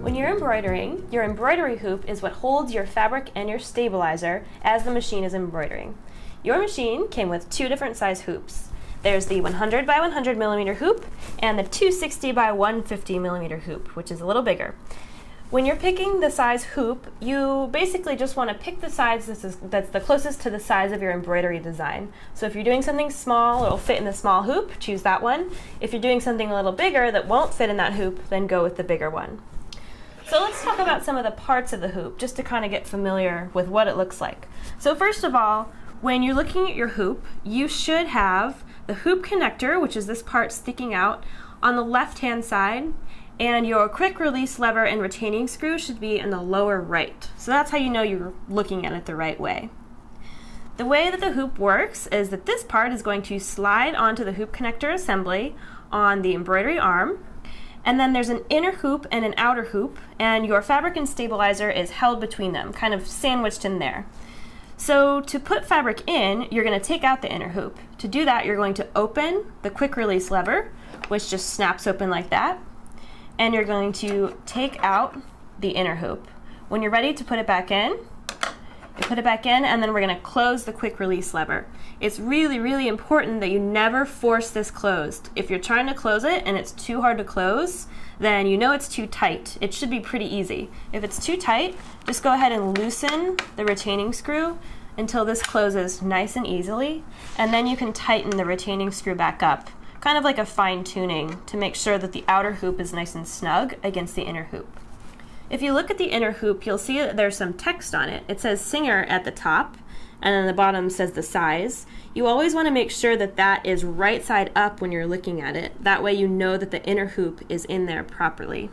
When you're embroidering, your embroidery hoop is what holds your fabric and your stabilizer as the machine is embroidering. Your machine came with two different size hoops. There's the 100 by 100 millimeter hoop and the 260 by 150 millimeter hoop, which is a little bigger. When you're picking the size hoop, you basically just want to pick the size that's the closest to the size of your embroidery design. So if you're doing something small, it'll fit in the small hoop, choose that one. If you're doing something a little bigger that won't fit in that hoop, then go with the bigger one. So let's talk about some of the parts of the hoop, just to kind of get familiar with what it looks like. So first of all, when you're looking at your hoop, you should have the hoop connector, which is this part sticking out, on the left-hand side, and your quick release lever and retaining screw should be in the lower right. So that's how you know you're looking at it the right way. The way that the hoop works is that this part is going to slide onto the hoop connector assembly on the embroidery arm, and then there's an inner hoop and an outer hoop, and your fabric and stabilizer is held between them, kind of sandwiched in there. So to put fabric in, you're going to take out the inner hoop. To do that, you're going to open the quick release lever, which just snaps open like that, and you're going to take out the inner hoop. When you're ready to put it back in, you put it back in, and then we're going to close the quick release lever. It's really, really important that you never force this closed. If you're trying to close it and it's too hard to close, then you know it's too tight. It should be pretty easy. If it's too tight, just go ahead and loosen the retaining screw until this closes nice and easily, and then you can tighten the retaining screw back up, kind of like a fine-tuning to make sure that the outer hoop is nice and snug against the inner hoop. If you look at the inner hoop, you'll see that there's some text on it. It says SINGER at the top, and then the bottom says the size. You always want to make sure that that is right side up when you're looking at it. That way you know that the inner hoop is in there properly.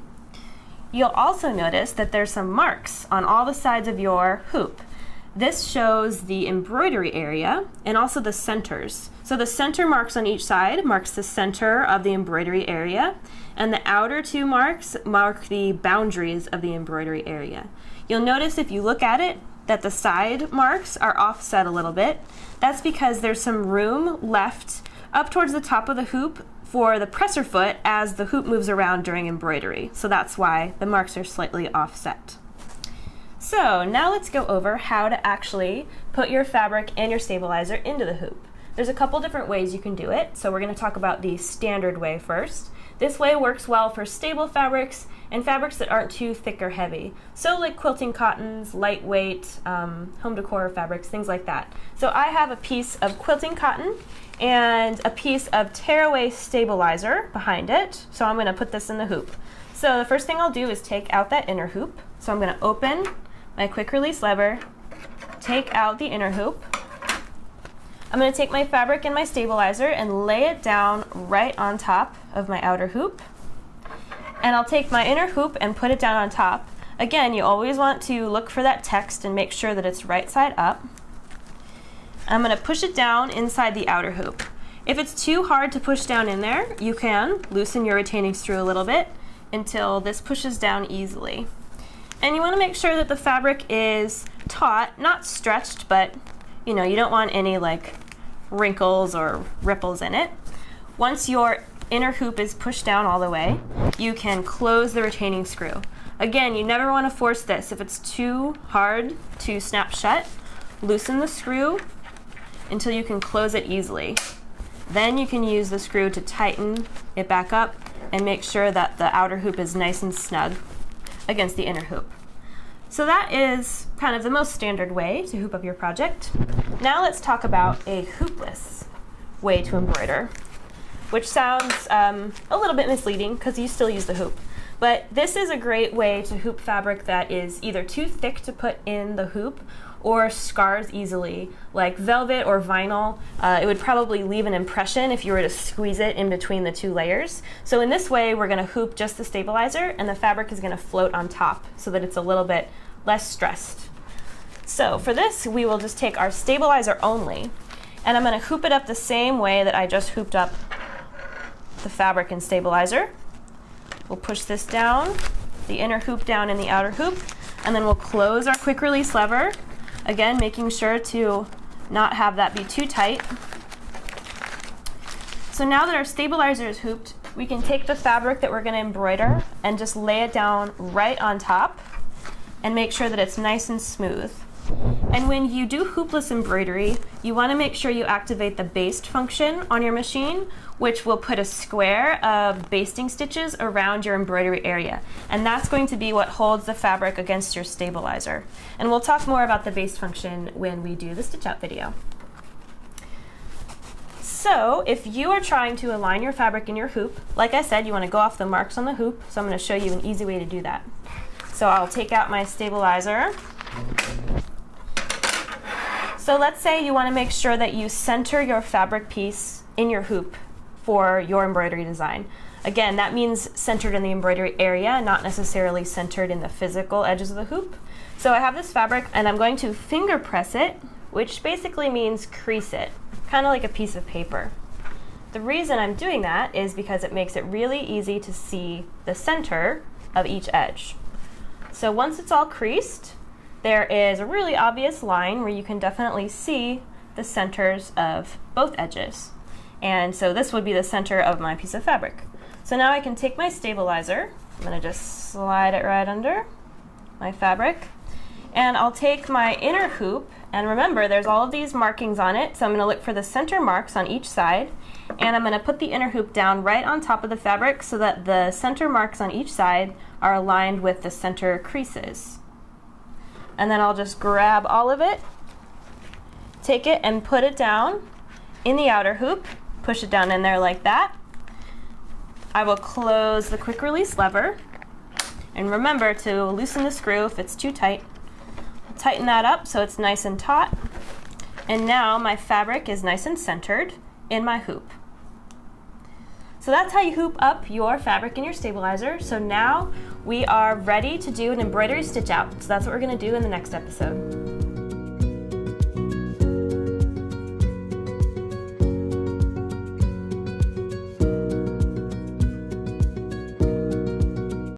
You'll also notice that there's some marks on all the sides of your hoop. This shows the embroidery area and also the centers. So the center marks on each side marks the center of the embroidery area, and the outer two marks mark the boundaries of the embroidery area. You'll notice if you look at it that the side marks are offset a little bit. That's because there's some room left up towards the top of the hoop for the presser foot as the hoop moves around during embroidery. So that's why the marks are slightly offset. So now let's go over how to actually put your fabric and your stabilizer into the hoop. There's a couple different ways you can do it, so we're going to talk about the standard way first. This way works well for stable fabrics and fabrics that aren't too thick or heavy. So like quilting cottons, lightweight, home decor fabrics, things like that. So I have a piece of quilting cotton and a piece of tearaway stabilizer behind it, so I'm going to put this in the hoop. So the first thing I'll do is take out that inner hoop. So I'm going to open my quick release lever, take out the inner hoop. I'm going to take my fabric and my stabilizer and lay it down right on top of my outer hoop. And I'll take my inner hoop and put it down on top. Again, you always want to look for that text and make sure that it's right side up. I'm going to push it down inside the outer hoop. If it's too hard to push down in there, you can loosen your retaining screw a little bit until this pushes down easily. And you want to make sure that the fabric is taut, not stretched, but you know, you don't want any like wrinkles or ripples in it. Once your inner hoop is pushed down all the way, you can close the retaining screw. Again, you never want to force this. If it's too hard to snap shut, loosen the screw until you can close it easily. Then you can use the screw to tighten it back up and make sure that the outer hoop is nice and snug against the inner hoop. So that is kind of the most standard way to hoop up your project. Now let's talk about a hoopless way to embroider, which sounds a little bit misleading because you still use the hoop. But this is a great way to hoop fabric that is either too thick to put in the hoop or scars easily, like velvet or vinyl. It would probably leave an impression if you were to squeeze it in between the two layers. So in this way, we're gonna hoop just the stabilizer and the fabric is gonna float on top so that it's a little bit less stressed. So for this, we will just take our stabilizer only, and I'm gonna hoop it up the same way that I just hooped up the fabric and stabilizer. We'll push this down, the inner hoop down in the outer hoop, and then we'll close our quick release lever. Again, making sure to not have that be too tight. So now that our stabilizer is hooped, we can take the fabric that we're going to embroider and just lay it down right on top and make sure that it's nice and smooth. And when you do hoopless embroidery, you want to make sure you activate the baste function on your machine, which will put a square of basting stitches around your embroidery area. And that's going to be what holds the fabric against your stabilizer. And we'll talk more about the baste function when we do the stitch out video. So if you are trying to align your fabric in your hoop, like I said, you want to go off the marks on the hoop. So I'm going to show you an easy way to do that. So I'll take out my stabilizer. So let's say you want to make sure that you center your fabric piece in your hoop for your embroidery design. Again, that means centered in the embroidery area, not necessarily centered in the physical edges of the hoop. So I have this fabric and I'm going to finger press it, which basically means crease it, kind of like a piece of paper. The reason I'm doing that is because it makes it really easy to see the center of each edge. So once it's all creased, there is a really obvious line where you can definitely see the centers of both edges. And so this would be the center of my piece of fabric. So now I can take my stabilizer, I'm going to just slide it right under my fabric, and I'll take my inner hoop, and remember there's all of these markings on it, so I'm going to look for the center marks on each side, and I'm going to put the inner hoop down right on top of the fabric so that the center marks on each side are aligned with the center creases. And then I'll just grab all of it, take it and put it down in the outer hoop, push it down in there like that. I will close the quick release lever, and remember to loosen the screw if it's too tight. I'll tighten that up so it's nice and taut, and now my fabric is nice and centered in my hoop. So that's how you hoop up your fabric in your stabilizer. So now we are ready to do an embroidery stitch out. So that's what we're going to do in the next episode.